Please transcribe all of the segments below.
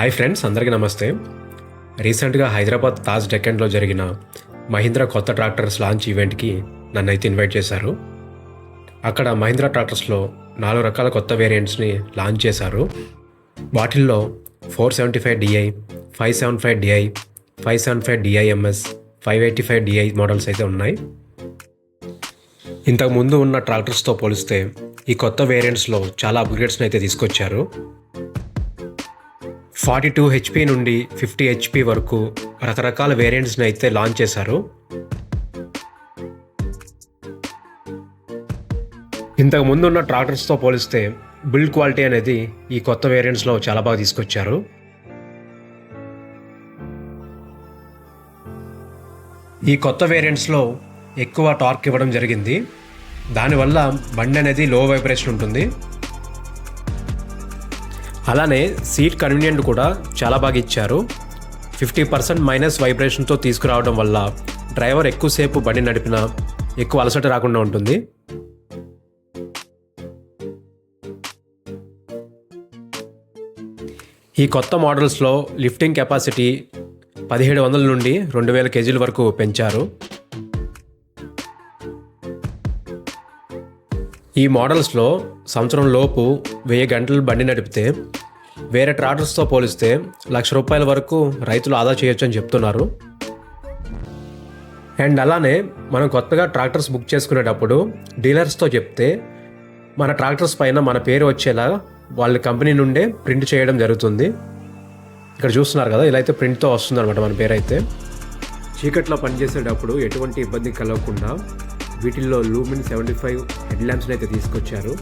Hi friends, అందరికీ నమస్తే. రీసెంట్గా హైదరాబాద్ తాజ్ డెక్కన్లో జరిగిన మహీంద్రా కొత్త ట్రాక్టర్స్ లాంచ్ ఈవెంట్కి నన్నైతే ఇన్వైట్ చేశారు. అక్కడ మహీంద్రా ట్రాక్టర్స్లో 4 రకాల కొత్త వేరియంట్స్ని లాంచ్ చేశారు. వాటిల్లో 475DI, 575DI, 575DIMS, 585DI models అయితే ఉన్నాయి. ఇంతకుముందు ఉన్న ట్రాక్టర్స్తో పోలిస్తే ఈ కొత్త వేరియంట్స్లో చాలా అప్గ్రేడ్స్ని అయితే తీసుకొచ్చారు. 42 HP నుండి 50 HP వరకు రకరకాల వేరియంట్స్ని అయితే లాంచ్ చేశారు. ఇంతకు ముందు ఉన్న ట్రాక్టర్స్తో పోలిస్తే బిల్డ్ క్వాలిటీ అనేది ఈ కొత్త వేరియంట్స్లో చాలా బాగా తీసుకొచ్చారు. ఈ కొత్త వేరియంట్స్లో ఎక్కువ టార్క్ ఇవ్వడం జరిగింది. దానివల్ల బండి అనేది లో వైబ్రేషన్ ఉంటుంది. అలానే సీట్ కన్వీనియంట్ కూడా చాలా బాగా ఇచ్చారు. 50% మైనస్ వైబ్రేషన్తో తీసుకురావడం వల్ల డ్రైవర్ ఎక్కువసేపు బండి నడిపినా ఎక్కువ అలసట రాకుండా ఉంటుంది. ఈ కొత్త మోడల్స్లో లిఫ్టింగ్ కెపాసిటీ 1700 నుండి 2000 kg వరకు పెంచారు. ఈ మోడల్స్లో సంవత్సరం లోపు 1000 గంటలు బండి నడిపితే వేరే ట్రాక్టర్స్తో పోలిస్తే ₹1,00,000 వరకు రైతులు ఆదా చేయొచ్చు అని చెప్తున్నారు. అండ్ అలానే మనం కొత్తగా ట్రాక్టర్స్ బుక్ చేసుకునేటప్పుడు డీలర్స్తో చెప్తే మన ట్రాక్టర్స్ పైన మన పేరు వచ్చేలా వాళ్ళ కంపెనీ నుండే ప్రింట్ చేయడం జరుగుతుంది. ఇక్కడ చూస్తున్నారు కదా, ఇలా అయితే ప్రింట్తో వస్తుంది అనమాట మన పేరు అయితే. చీకట్లో పనిచేసేటప్పుడు ఎటువంటి ఇబ్బంది కలగకుండా వీటిల్లో లూమిన్ 75 హెడ్ ల్యాంప్స్ని అయితే తీసుకొచ్చారు.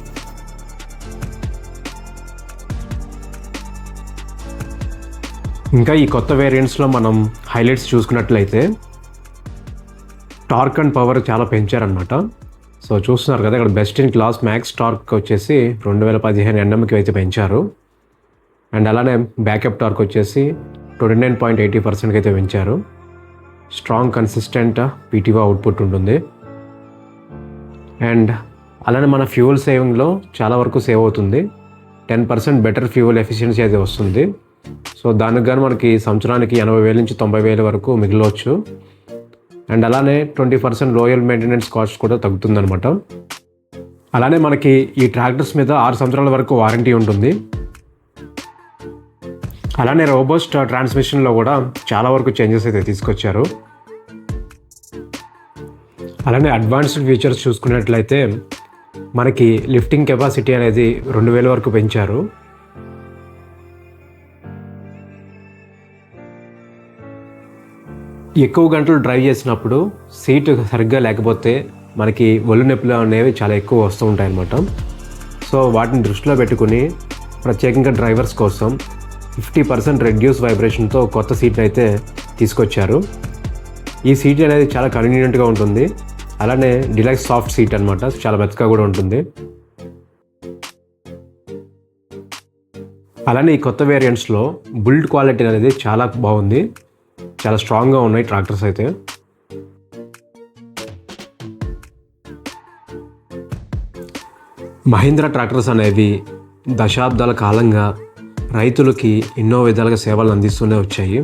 ఇంకా ఈ కొత్త వేరియంట్స్లో మనం హైలైట్స్ చూసుకున్నట్లయితే టార్క్ అండ్ పవర్ చాలా పెంచారనమాట. సో చూస్తున్నారు కదా, ఇక్కడ best in class max torque వచ్చేసి 2015 Nmకి అయితే పెంచారు. అండ్ అలానే బ్యాకప్ టార్క్ వచ్చేసి 29.80%కి అయితే పెంచారు. స్ట్రాంగ్ కన్సిస్టెంట్ PTO అవుట్పుట్ ఉంటుంది. అండ్ అలానే మన ఫ్యూయల్ సేవింగ్లో చాలా వరకు సేవ్ అవుతుంది. 10% బెటర్ ఫ్యూయల్ ఎఫిషియన్సీ అయితే వస్తుంది. సో దానికి కానీ మనకి సంవత్సరానికి 80,000 నుంచి 90,000 వరకు మిగిలవచ్చు. అండ్ అలానే 20% లోయల్ మెయింటెనెన్స్ కాస్ట్ కూడా తగ్గుతుందనమాట. అలానే మనకి ఈ ట్రాక్టర్స్ మీద 6 సంవత్సరాల వరకు వారంటీ ఉంటుంది. అలానే రోబోస్ట్ ట్రాన్స్మిషన్లో కూడా చాలా వరకు చేంజెస్ అయితే తీసుకొచ్చారు. అలానే అడ్వాన్స్డ్ ఫీచర్స్ చూసుకున్నట్లయితే మనకి లిఫ్టింగ్ కెపాసిటీ అనేది 2000 వరకు పెంచారు. ఎక్కువ గంటలు డ్రైవ్ చేసినప్పుడు సీట్ సరిగ్గా లేకపోతే మనకి ఒళ్ళు నొప్పులు అనేవి చాలా ఎక్కువ వస్తూ ఉంటాయి అన్నమాట. సో వాటిని దృష్టిలో పెట్టుకుని ప్రత్యేకంగా డ్రైవర్స్ కోసం 50% రెడ్యూస్ వైబ్రేషన్తో కొత్త సీట్ని అయితే తీసుకొచ్చారు. ఈ సీట్ అనేది చాలా కన్వీనియంట్గా ఉంటుంది. అలానే డిలక్స్ సాఫ్ట్ సీట్ అనమాట, చాలా మెత్తగా కూడా ఉంటుంది. అలానే ఈ కొత్త వేరియంట్స్లో బిల్డ్ క్వాలిటీ అనేది చాలా బాగుంది. చాలా స్ట్రాంగ్గా ఉన్నాయి ట్రాక్టర్స్ అయితే. మహీంద్రా ట్రాక్టర్స్ అనేవి దశాబ్దాల కాలంగా రైతులకి ఎన్నో విధాలుగా సేవలు అందిస్తూనే వచ్చాయి.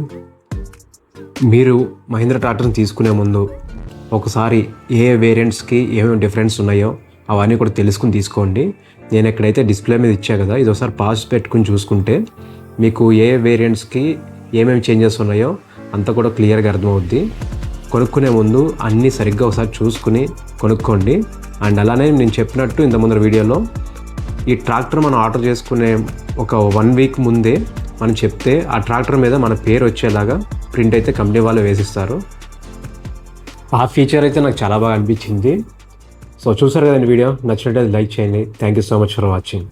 మీరు మహీంద్రా ట్రాక్టర్ని తీసుకునే ముందు ఒకసారి ఏ వేరియంట్స్కి ఏమేమి డిఫరెన్స్ ఉన్నాయో అవన్నీ కూడా తెలుసుకుని తీసుకోండి. నేను ఎక్కడైతే డిస్ప్లే మీద ఇచ్చా కదా, ఇది ఒకసారి పాజ్ పెట్టుకుని చూసుకుంటే మీకు ఏ వేరియంట్స్కి ఏమేమి చేంజెస్ ఉన్నాయో అంతా కూడా క్లియర్గా అర్థమవుద్ది. కొనుక్కునే ముందు అన్నీ సరిగ్గా ఒకసారి చూసుకుని కొనుక్కోండి. అండ్ అలానే నేను చెప్పినట్టు ఇంతకుముందు వీడియోలో ఈ ట్రాక్టర్ మనం ఆర్డర్ చేసుకునే ఒక 1 వీక్ ముందే మనం చెప్తే ఆ ట్రాక్టర్ మీద మన పేరు వచ్చేలాగా ప్రింట్ అయితే కంపెనీ వాళ్ళు వేసిస్తారు. ఆ ఫీచర్ అయితే నాకు చాలా బాగా అనిపించింది. సో చూసారు కదండి వీడియో, నచ్చినట్లయితే లైక్ చేయండి. Thank you so much for watching.